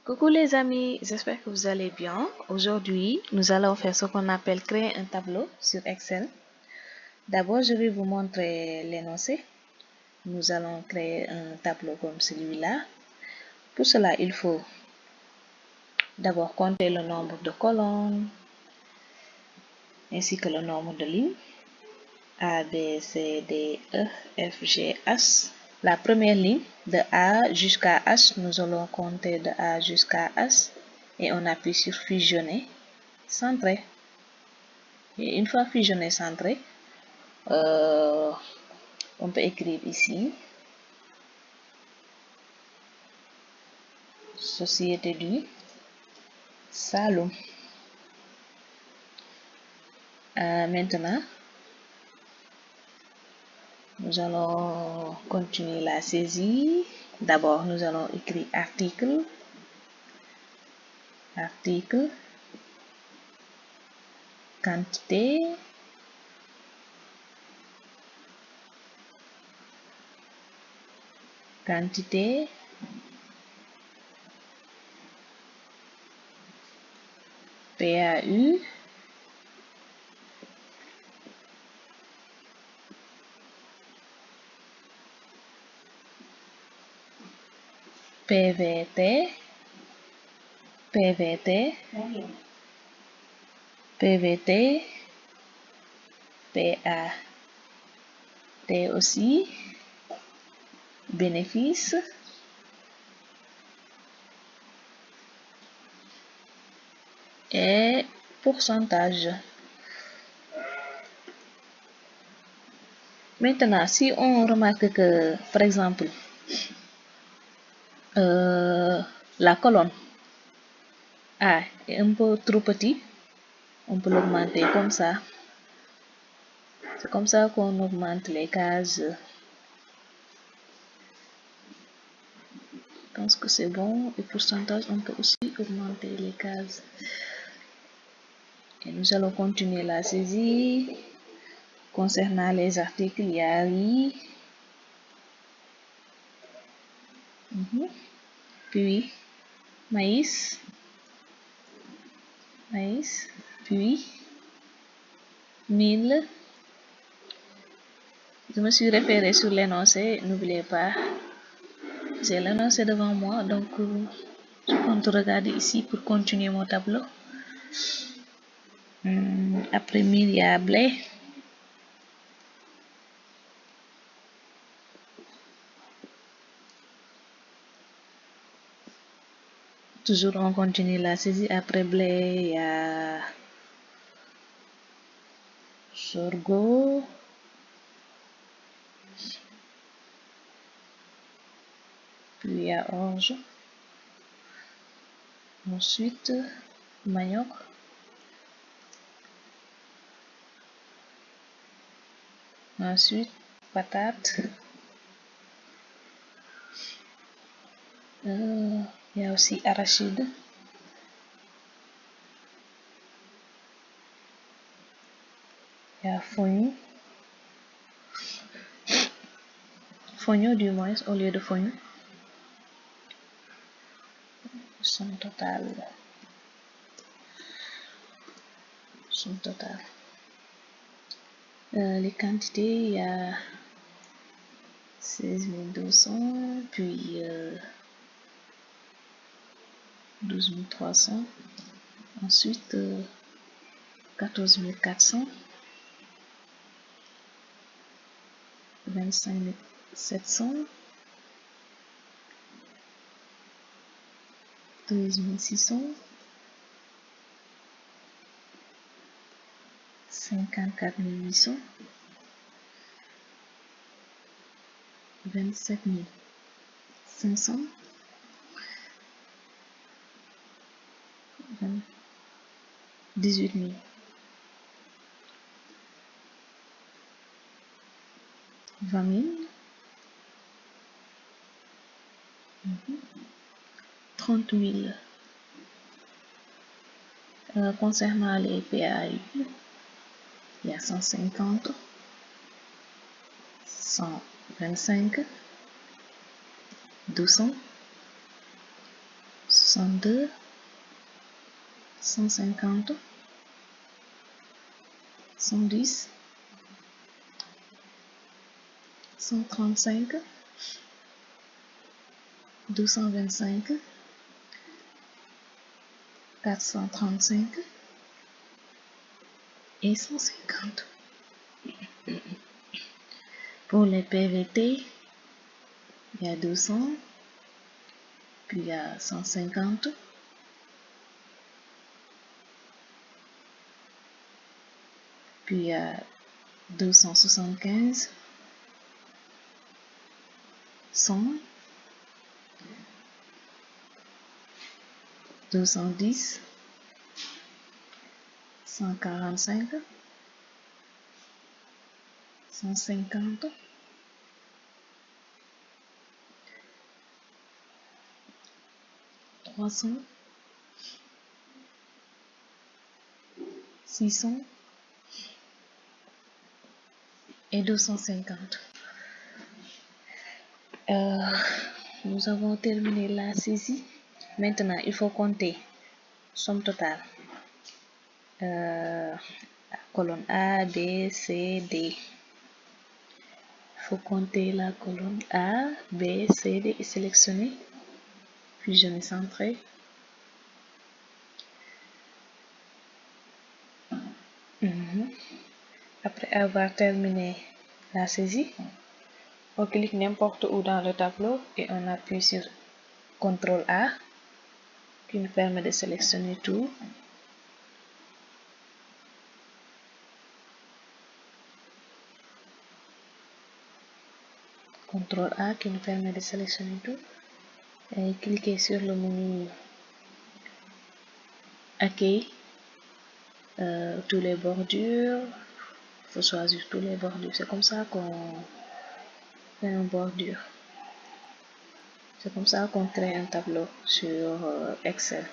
Coucou les amis, j'espère que vous allez bien. Aujourd'hui, nous allons faire ce qu'on appelle créer un tableau sur Excel. D'abord, je vais vous montrer l'énoncé. Nous allons créer un tableau comme celui-là. Pour cela, il faut d'abord compter le nombre de colonnes ainsi que le nombre de lignes. A, B, C, D, E, F, G, H. La première ligne, de A jusqu'à H, nous allons compter de A jusqu'à H et on appuie sur fusionner, centrer. Et une fois fusionné, centré, on peut écrire ici Société du Saloum. Maintenant, nous allons continuer la saisie. D'abord, nous allons écrire article, quantité, PAU, PVT, PA, T aussi, bénéfice, et pourcentage. Maintenant, si on remarque que, par exemple, la colonne A est un peu trop petit, on peut l'augmenter comme ça. C'est comme ça qu'on augmente les cases. Je pense que c'est bon. Et pourcentage, on peut aussi augmenter les cases. Et nous allons continuer la saisie. Concernant les articles, il y a riz. Puis maïs, puis 1000. Je me suis référée sur l'énoncé, n'oubliez pas, j'ai l'énoncé devant moi, donc je compte regarder ici pour continuer mon tableau. Après 1000, il y a blé. Toujours on continue la saisie. Après blé, il y a sorgho. Puis il y a orge. Ensuite, manioc. Ensuite, patate. Il y a aussi arachide. Il y a fognon du moins au lieu de fognon. Somme totale. Les quantités, il y a 16 200, puis 12 300, ensuite 14 400, 25 700, 13 600, 54 800, 27 500, 18 000, 20 000, 30 000. Concernant les PAU, il y a 150, 125, 200, 62, 150, 110, 135, 225, 435 et 150. Pour les PVT, il y a 200, puis il y a 150, puis il y a 275, 100, 210, 145, 150, 300, 600 et 250. Nous avons terminé la saisie. Maintenant, il faut compter somme totale. Colonne A, B, C, D. Il faut compter la colonne A, B, C, D et sélectionner. Puis je vais centrer. Après avoir terminé la saisie, on clique n'importe où dans le tableau et on appuie sur CTRL A qui nous permet de sélectionner tout. CTRL A qui nous permet de sélectionner tout. Et cliquez sur le menu Accueil, tous les bordures. Il faut choisir tous les bordures. C'est comme ça qu'on fait une bordure. C'est comme ça qu'on crée un tableau sur Excel.